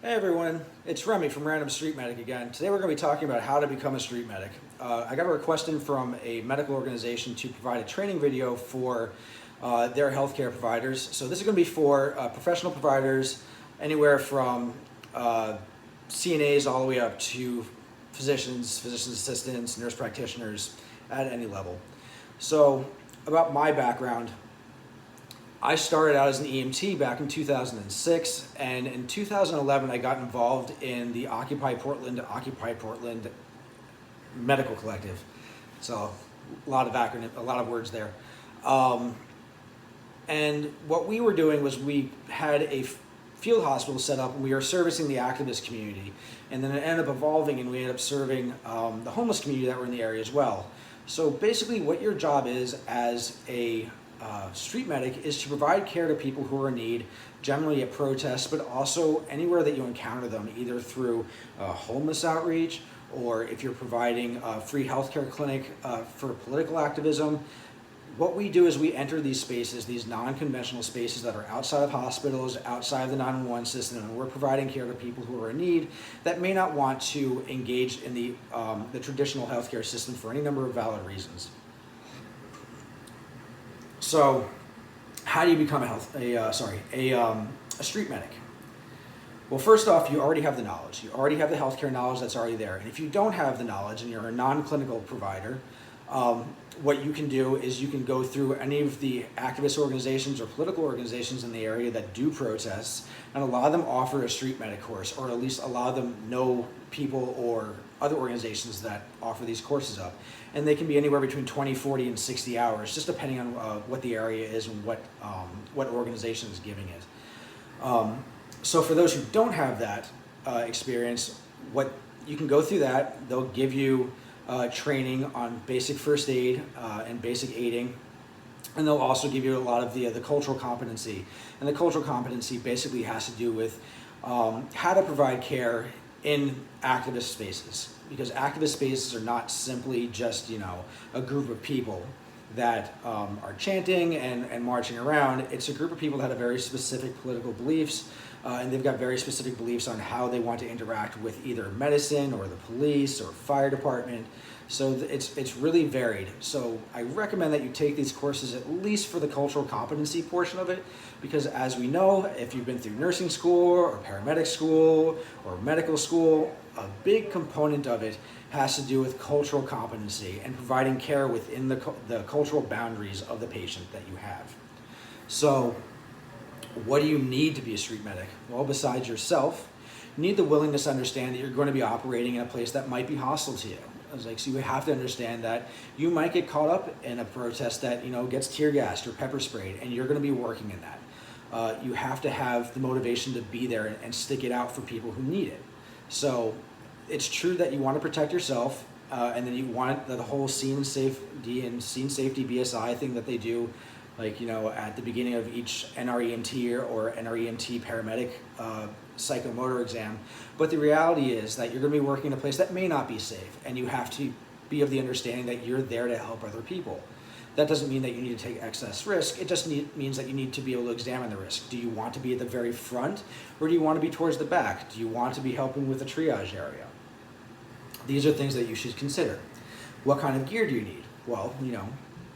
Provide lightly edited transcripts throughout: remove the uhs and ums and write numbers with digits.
Hey everyone, it's Remy from Random Street Medic again. Today we're going to be talking about how to become a street medic. I got a request in from a medical organization to provide a training video for their healthcare providers. So this is going to be for professional providers, anywhere from CNAs all the way up to physicians, physician assistants, nurse practitioners at any level. So about my background, I started out as an EMT back in 2006, and in 2011 I got involved in the Occupy Portland Medical Collective. So a lot of words there. And what we were doing was we had a field hospital set up, and we were servicing the activist community, and then it ended up evolving, and we ended up serving the homeless community that were in the area as well. So basically, what your job is as a street medic is to provide care to people who are in need, generally at protests, but also anywhere that you encounter them, either through homeless outreach, or if you're providing a free healthcare clinic for political activism. What we do is we enter these spaces, these non-conventional spaces that are outside of hospitals, outside of the 911 system, and we're providing care to people who are in need that may not want to engage in the traditional healthcare system for any number of valid reasons. So, how do you become a street medic? Well, first off, you already have the knowledge. You already have the healthcare knowledge that's already there. And if you don't have the knowledge and you're a non-clinical provider, what you can do is you can go through any of the activist organizations or political organizations in the area that do protests, and a lot of them offer a street medic course, or at least a lot of them know people or other organizations that offer these courses up. And they can be anywhere between 20, 40, and 60 hours, just depending on what the area is and what organization is giving it. So for those who don't have that experience, what you can go through that. They'll give you training on basic first aid and basic aiding, and they'll also give you a lot of the cultural competency. And the cultural competency basically has to do with how to provide care in activist spaces, because activist spaces are not simply just a group of people that are chanting and marching around. It's a group of people that have very specific political beliefs, and they've got very specific beliefs on how they want to interact with either medicine or the police or fire department. So it's really varied. So I recommend that you take these courses at least for the cultural competency portion of it, because as we know, if you've been through nursing school or paramedic school or medical school, a big component of it has to do with cultural competency and providing care within the cultural boundaries of the patient that you have. So what do you need to be a street medic? Well, besides yourself, you need the willingness to understand that you're going to be operating in a place that might be hostile to you. So you have to understand that you might get caught up in a protest that gets tear gassed or pepper sprayed, and you're going to be working in that. You have to have the motivation to be there and stick it out for people who need it. So it's true that you want to protect yourself, and then you want the whole scene safety BSI thing that they do, at the beginning of each NREMT or NREMT paramedic psychomotor exam. But the reality is that you're going to be working in a place that may not be safe, and you have to be of the understanding that you're there to help other people. That doesn't mean that you need to take excess risk. It just means that you need to be able to examine the risk. Do you want to be at the very front, or do you want to be towards the back? Do you want to be helping with the triage area? These are things that you should consider. What kind of gear do you need? Well,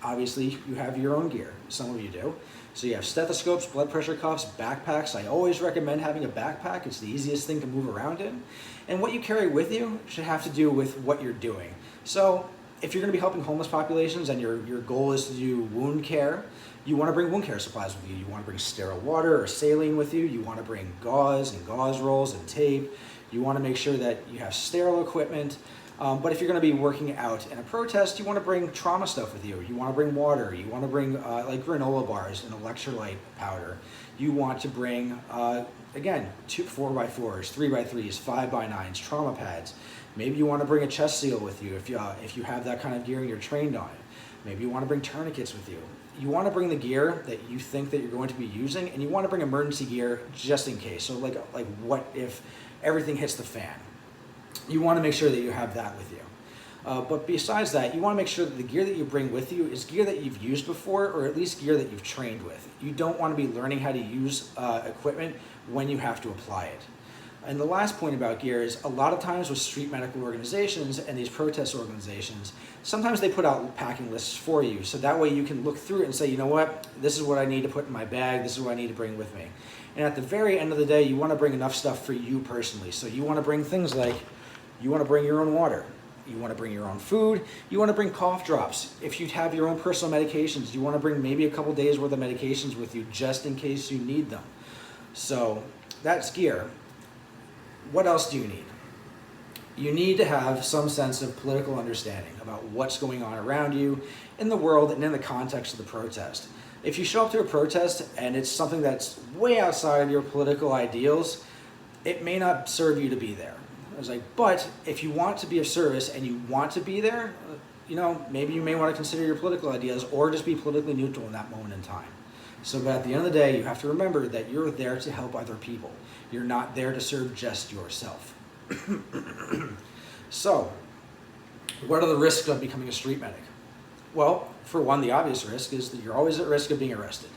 obviously you have your own gear. Some of you do. So you have stethoscopes, blood pressure cuffs, backpacks. I always recommend having a backpack. It's the easiest thing to move around in. And what you carry with you should have to do with what you're doing. So if you're going to be helping homeless populations and your goal is to do wound care, you want to bring wound care supplies with you. You want to bring sterile water or saline with you. You want to bring gauze and gauze rolls and tape. You want to make sure that you have sterile equipment. But if you're going to be working out in a protest, you want to bring trauma stuff with you. You want to bring water. You want to bring granola bars and electrolyte powder. You want to bring, again, 4x4s, 3x3s, 5x9s, trauma pads. Maybe you want to bring a chest seal with you if you have that kind of gear and you're trained on it. Maybe you want to bring tourniquets with you. You want to bring the gear that you think that you're going to be using, and you want to bring emergency gear just in case. So like what if everything hits the fan? You want to make sure that you have that with you. But besides that, you want to make sure that the gear that you bring with you is gear that you've used before, or at least gear that you've trained with. You don't want to be learning how to use equipment when you have to apply it. And the last point about gear is a lot of times with street medical organizations and these protest organizations, sometimes they put out packing lists for you. So that way you can look through it and say, you know what, this is what I need to put in my bag, this is what I need to bring with me. And at the very end of the day, you want to bring enough stuff for you personally. So you want to bring things like, you want to bring your own water, you want to bring your own food, you want to bring cough drops. If you have your own personal medications, you want to bring maybe a couple days worth of medications with you just in case you need them. So that's gear. What else do you need? You need to have some sense of political understanding about what's going on around you in the world and in the context of the protest. If you show up to a protest and it's something that's way outside of your political ideals, it may not serve you to be there. I was like, but if you want to be of service and you want to be there, maybe you may want to consider your political ideas or just be politically neutral in that moment in time. So but at the end of the day, you have to remember that you're there to help other people. You're not there to serve just yourself. So, what are the risks of becoming a street medic? Well, for one, the obvious risk is that you're always at risk of being arrested.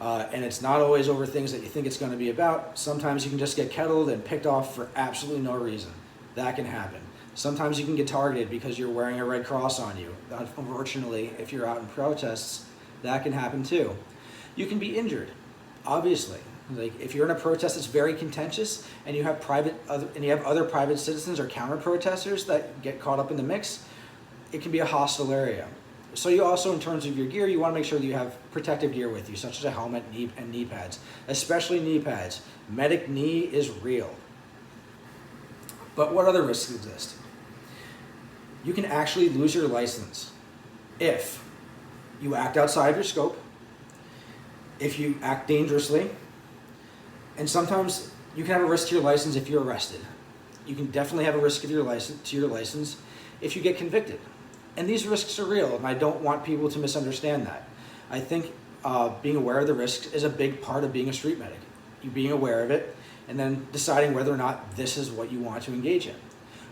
And it's not always over things that you think it's going to be about. Sometimes you can just get kettled and picked off for absolutely no reason. That can happen. Sometimes you can get targeted because you're wearing a red cross on you. Unfortunately, if you're out in protests, that can happen too. You can be injured, obviously. Like if you're in a protest that's very contentious and you have other private citizens or counter protesters that get caught up in the mix, it can be a hostile area. So you also, in terms of your gear, you want to make sure that you have protective gear with you, such as a helmet and knee pads, especially knee pads. Medic knee is real. But what other risks exist? You can actually lose your license if you act outside of your scope, if you act dangerously, and sometimes you can have a risk to your license if you're arrested. You can definitely have a risk of your license if you get convicted. And these risks are real, and I don't want people to misunderstand that. I think being aware of the risks is a big part of being a street medic. You being aware of it, and then deciding whether or not this is what you want to engage in.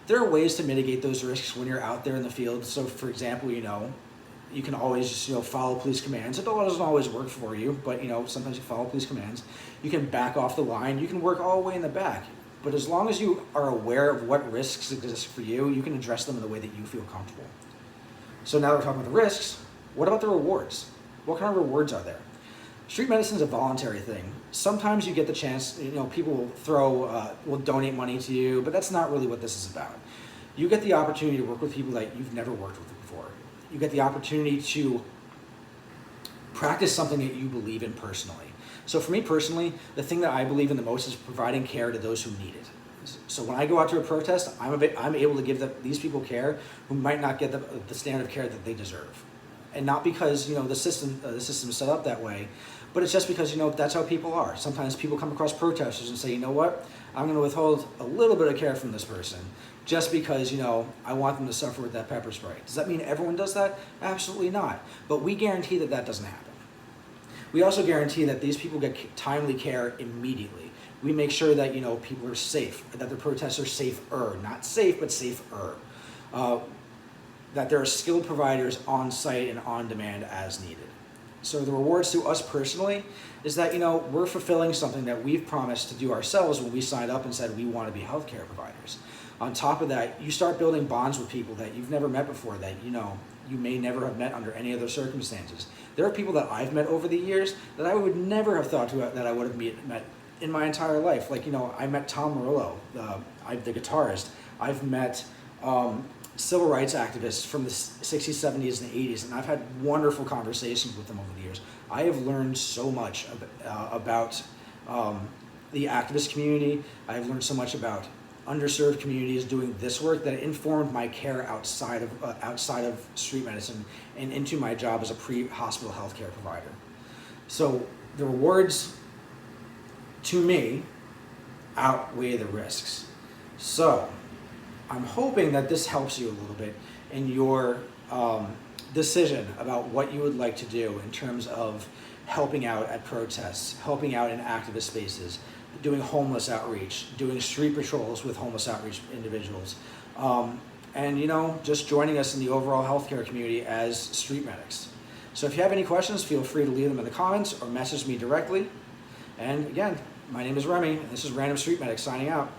There are ways to mitigate those risks when you're out there in the field. So for example, you can always just, follow police commands. It doesn't always work for you, but sometimes you follow police commands. You can back off the line. You can work all the way in the back. But as long as you are aware of what risks exist for you, you can address them in the way that you feel comfortable. So now that we're talking about the risks, what about the rewards? What kind of rewards are there? Street medicine is a voluntary thing. Sometimes you get the chance, people will donate money to you, but that's not really what this is about. You get the opportunity to work with people that you've never worked with before. You get the opportunity to practice something that you believe in personally. So for me personally, the thing that I believe in the most is providing care to those who need it. So when I go out to a protest, I'm able to give these people care who might not get the standard of care that they deserve. And not because the system is set up that way, but it's just because that's how people are. Sometimes people come across protesters and say, you know what, I'm going to withhold a little bit of care from this person just because I want them to suffer with that pepper spray. Does that mean everyone does that? Absolutely not. But we guarantee that that doesn't happen. We also guarantee that these people get timely care immediately. We make sure that people are safe, that the protests are safer, not safe, but safer. That there are skilled providers on site and on demand as needed. So the rewards to us personally is that we're fulfilling something that we've promised to do ourselves when we signed up and said we want to be healthcare providers. On top of that, you start building bonds with people that you've never met before, that you may never have met under any other circumstances. There are people that I've met over the years that I would never have thought that I would have met in my entire life. Like I met Tom Morello, the guitarist. I've met civil rights activists from the 60s, 70s, and 80s, and I've had wonderful conversations with them over the years. I have learned so much about the activist community. I have learned so much about underserved communities doing this work that informed my care outside of street medicine and into my job as a pre-hospital healthcare provider. So the rewards to me outweigh the risks. So I'm hoping that this helps you a little bit in your decision about what you would like to do in terms of helping out at protests, helping out in activist spaces, doing homeless outreach, doing street patrols with homeless outreach individuals, and just joining us in the overall healthcare community as street medics. So if you have any questions, feel free to leave them in the comments or message me directly. And again, my name is Remy, and this is Random Street Medic signing out.